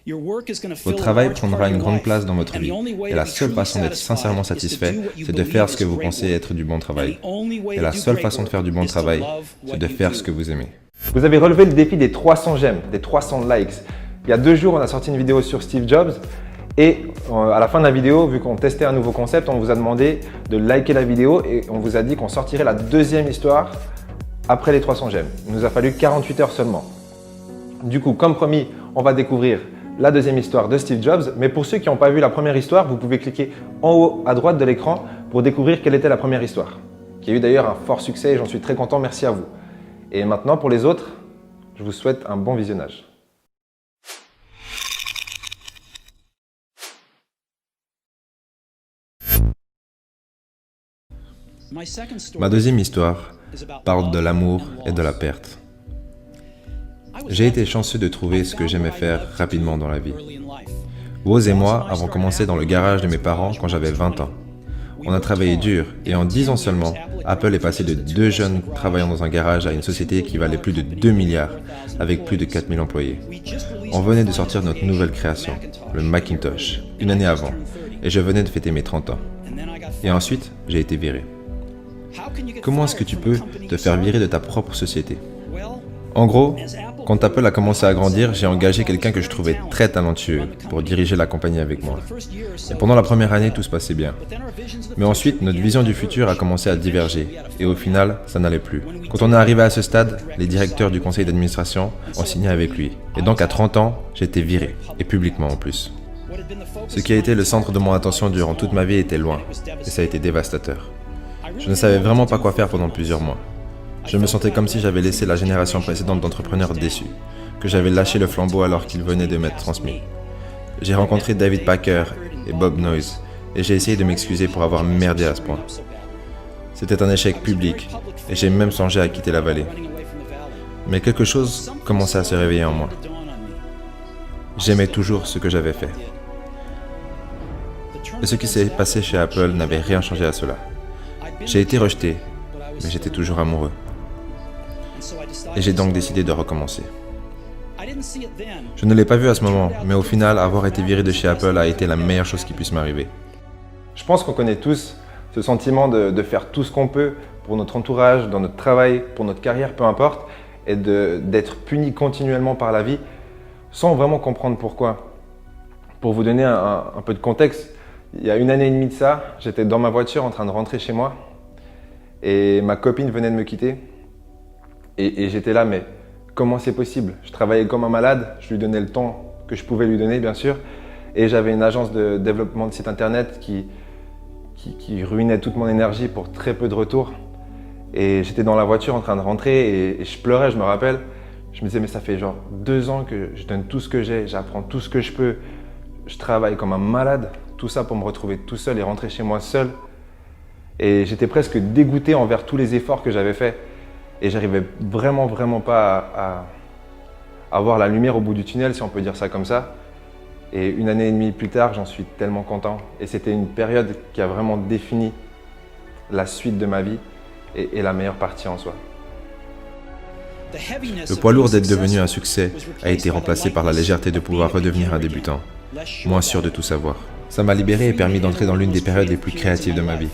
Votre travail prendra une grande place dans votre vie, et la seule façon d'être sincèrement satisfait, c'est de faire ce que vous pensez être du bon travail. Et la seule façon de faire du bon travail, c'est de faire ce que vous aimez. Vous avez relevé le défi des 300 j'aime, des 300 likes. Il y a 2 jours, on a sorti une vidéo sur Steve Jobs et à la fin de la vidéo, vu qu'on testait un nouveau concept, on vous a demandé de liker la vidéo et on vous a dit qu'on sortirait la deuxième histoire après les 300 j'aime. Il nous a fallu 48 heures seulement. Du coup, comme promis, on va découvrir la deuxième histoire de Steve Jobs. Mais pour ceux qui n'ont pas vu la première histoire, vous pouvez cliquer en haut à droite de l'écran pour découvrir quelle était la première histoire, qui a eu d'ailleurs un fort succès et j'en suis très content, merci à vous. Et maintenant, pour les autres, je vous souhaite un bon visionnage. Ma deuxième histoire parle de l'amour et de la perte. J'ai été chanceux de trouver ce que j'aimais faire rapidement dans la vie. Woz et moi avons commencé dans le garage de mes parents quand j'avais 20 ans. On a travaillé dur et en 10 ans seulement, Apple est passé de 2 jeunes travaillant dans un garage à une société qui valait plus de 2 milliards, avec plus de 4000 employés. On venait de sortir notre nouvelle création, le Macintosh, une année avant, et je venais de fêter mes 30 ans. Et ensuite, j'ai été viré. Comment est-ce que tu peux te faire virer de ta propre société? En gros, quand Apple a commencé à grandir, j'ai engagé quelqu'un que je trouvais très talentueux pour diriger la compagnie avec moi. Et pendant la première année, tout se passait bien. Mais ensuite, notre vision du futur a commencé à diverger. Et au final, ça n'allait plus. Quand on est arrivé à ce stade, les directeurs du conseil d'administration ont signé avec lui. Et donc à 30 ans, j'ai été viré. Et publiquement en plus. Ce qui a été le centre de mon attention durant toute ma vie était loin. Et ça a été dévastateur. Je ne savais vraiment pas quoi faire pendant plusieurs mois. Je me sentais comme si j'avais laissé la génération précédente d'entrepreneurs déçus, que j'avais lâché le flambeau alors qu'ils venaient de m'être transmis. J'ai rencontré David Packer et Bob Noyce, et j'ai essayé de m'excuser pour avoir merdé à ce point. C'était un échec public, et j'ai même songé à quitter la vallée. Mais quelque chose commençait à se réveiller en moi. J'aimais toujours ce que j'avais fait. Et ce qui s'est passé chez Apple n'avait rien changé à cela. J'ai été rejeté, mais j'étais toujours amoureux. Et j'ai donc décidé de recommencer. Je ne l'ai pas vu à ce moment, mais au final, avoir été viré de chez Apple a été la meilleure chose qui puisse m'arriver. Je pense qu'on connaît tous ce sentiment de faire tout ce qu'on peut pour notre entourage, dans notre travail, pour notre carrière, peu importe, et d'être puni continuellement par la vie sans vraiment comprendre pourquoi. Pour vous donner un peu de contexte, il y a 1 année et demie de ça, j'étais dans ma voiture en train de rentrer chez moi et ma copine venait de me quitter. Et j'étais là, mais comment c'est possible? Je travaillais comme un malade, je lui donnais le temps que je pouvais lui donner, bien sûr. Et j'avais une agence de développement de site internet qui ruinait toute mon énergie pour très peu de retours. Et j'étais dans la voiture en train de rentrer et je pleurais, je me rappelle. Je me disais, mais ça fait genre 2 ans que je donne tout ce que j'ai, j'apprends tout ce que je peux. Je travaille comme un malade, tout ça pour me retrouver tout seul et rentrer chez moi seul. Et j'étais presque dégoûté envers tous les efforts que j'avais faits. Et j'arrivais vraiment pas à voir la lumière au bout du tunnel, si on peut dire ça comme ça. Et 1 année et demie plus tard, j'en suis tellement content. Et c'était une période qui a vraiment défini la suite de ma vie et la meilleure partie en soi. Le poids lourd d'être devenu un succès a été remplacé par la légèreté de pouvoir redevenir un débutant, moins sûr de tout savoir. Ça m'a libéré et permis d'entrer dans l'une des périodes les plus créatives de ma vie.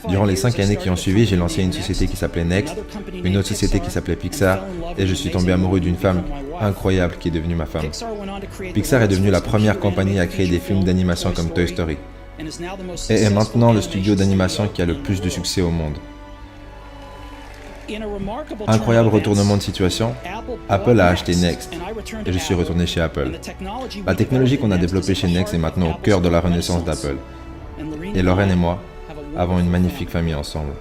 Durant les 5 années qui ont suivi, j'ai lancé une société qui s'appelait Next, une autre société qui s'appelait Pixar, et je suis tombé amoureux d'une femme incroyable qui est devenue ma femme. Pixar est devenue la première compagnie à créer des films d'animation comme Toy Story, et est maintenant le studio d'animation qui a le plus de succès au monde. Incroyable retournement de situation, Apple a acheté Next, et je suis retourné chez Apple. La technologie qu'on a développée chez Next est maintenant au cœur de la renaissance d'Apple. Et Lorraine et moi avons une magnifique famille ensemble.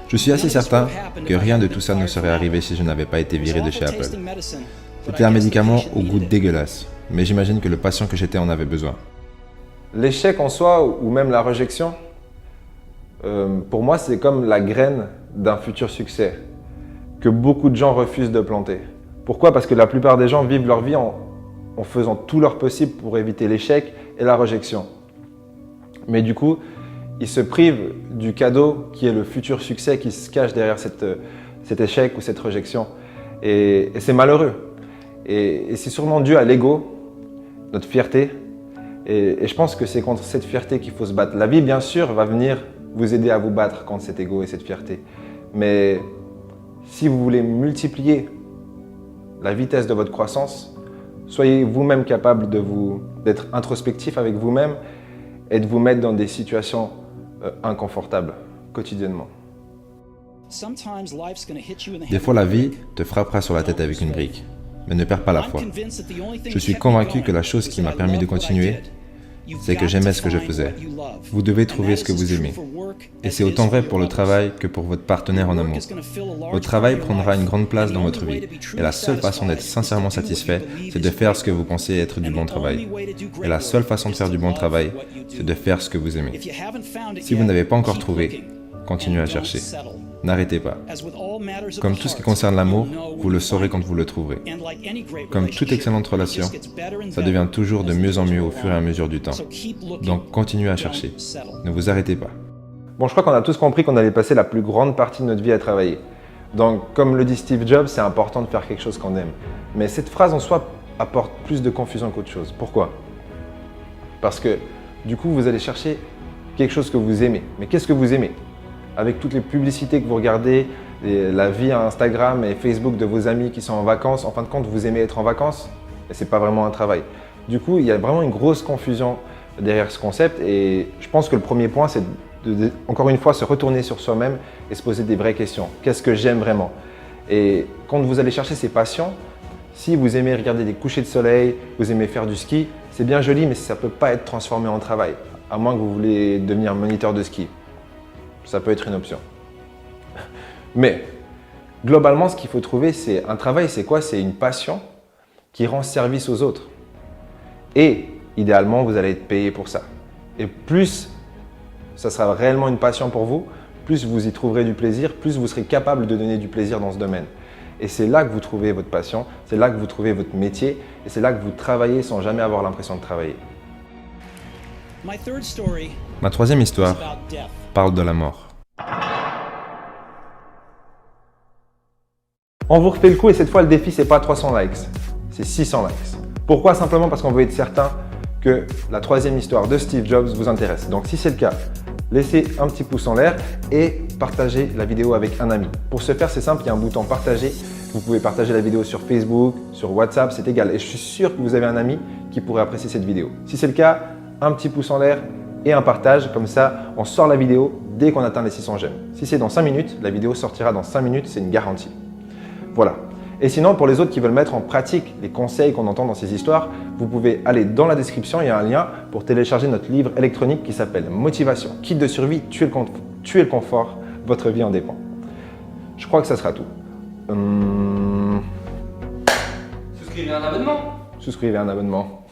Je suis assez certain que rien de tout ça ne serait arrivé si je n'avais pas été viré de chez Apple. C'était un médicament au goût dégueulasse, mais j'imagine que le patient que j'étais en avait besoin. L'échec en soi, ou même la rejection, pour moi, c'est comme la graine d'un futur succès que beaucoup de gens refusent de planter. Pourquoi? Parce que la plupart des gens vivent leur vie en faisant tout leur possible pour éviter l'échec et la rejection. Mais du coup, ils se privent du cadeau qui est le futur succès qui se cache derrière cet échec ou cette rejection. Et c'est malheureux. Et c'est sûrement dû à l'ego, notre fierté. Et je pense que c'est contre cette fierté qu'il faut se battre. La vie, bien sûr, va venir vous aider à vous battre contre cet ego et cette fierté. Mais si vous voulez multiplier la vitesse de votre croissance, soyez vous-même capable d'être introspectif avec vous-même et de vous mettre dans des situations inconfortables quotidiennement. Des fois, la vie te frappera sur la tête avec une brique, mais ne perds pas la foi. Je suis convaincu que la chose qui m'a permis de continuer, c'est que j'aimais ce que je faisais. Vous devez trouver ce que vous aimez. Et c'est autant vrai pour le travail que pour votre partenaire en amour. Votre travail prendra une grande place dans votre vie. Et la seule façon d'être sincèrement satisfait, c'est de faire ce que vous pensez être du bon travail. Et la seule façon de faire du bon travail, c'est de faire ce que vous aimez. Si vous n'avez pas encore trouvé, continuez à chercher. N'arrêtez pas. Comme tout ce qui concerne l'amour, vous le saurez quand vous le trouverez. Comme toute excellente relation, ça devient toujours de mieux en mieux au fur et à mesure du temps. Donc continuez à chercher. Ne vous arrêtez pas. Bon, je crois qu'on a tous compris qu'on allait passer la plus grande partie de notre vie à travailler. Donc, comme le dit Steve Jobs, c'est important de faire quelque chose qu'on aime. Mais cette phrase en soi apporte plus de confusion qu'autre chose. Pourquoi? Parce que du coup, vous allez chercher quelque chose que vous aimez. Mais qu'est-ce que vous aimez? Avec toutes les publicités que vous regardez, la vie à Instagram et Facebook de vos amis qui sont en vacances, en fin de compte, vous aimez être en vacances et ce n'est pas vraiment un travail. Du coup, il y a vraiment une grosse confusion derrière ce concept et je pense que le premier point, c'est encore une fois, se retourner sur soi-même et se poser des vraies questions. Qu'est-ce que j'aime vraiment? Et quand vous allez chercher ces passions, si vous aimez regarder des couchers de soleil, vous aimez faire du ski, c'est bien joli, mais ça ne peut pas être transformé en travail, à moins que vous voulez devenir moniteur de ski. Ça peut être une option. Mais globalement, ce qu'il faut trouver, c'est un travail, c'est quoi? C'est une passion qui rend service aux autres. Et idéalement, vous allez être payé pour ça. Et plus ça sera réellement une passion pour vous, plus vous y trouverez du plaisir, plus vous serez capable de donner du plaisir dans ce domaine. Et c'est là que vous trouvez votre passion, c'est là que vous trouvez votre métier et c'est là que vous travaillez sans jamais avoir l'impression de travailler. Ma troisième histoire parle de la mort. On vous refait le coup et cette fois le défi c'est pas 300 likes, c'est 600 likes. Pourquoi? Simplement parce qu'on veut être certain que la troisième histoire de Steve Jobs vous intéresse. Donc si c'est le cas, laissez un petit pouce en l'air et partagez la vidéo avec un ami. Pour ce faire, c'est simple, il y a un bouton partager. Vous pouvez partager la vidéo sur Facebook, sur WhatsApp, c'est égal. Et je suis sûr que vous avez un ami qui pourrait apprécier cette vidéo. Si c'est le cas, un petit pouce en l'air et un partage. Comme ça, on sort la vidéo dès qu'on atteint les 600 j'aime. Si c'est dans 5 minutes, la vidéo sortira dans 5 minutes, c'est une garantie. Voilà. Et sinon, pour les autres qui veulent mettre en pratique les conseils qu'on entend dans ces histoires, vous pouvez aller dans la description, il y a un lien pour télécharger notre livre électronique qui s'appelle Motivation, kit de survie, tuer le confort, votre vie en dépend. Je crois que ça sera tout. Souscrivez un abonnement. Souscrivez un abonnement.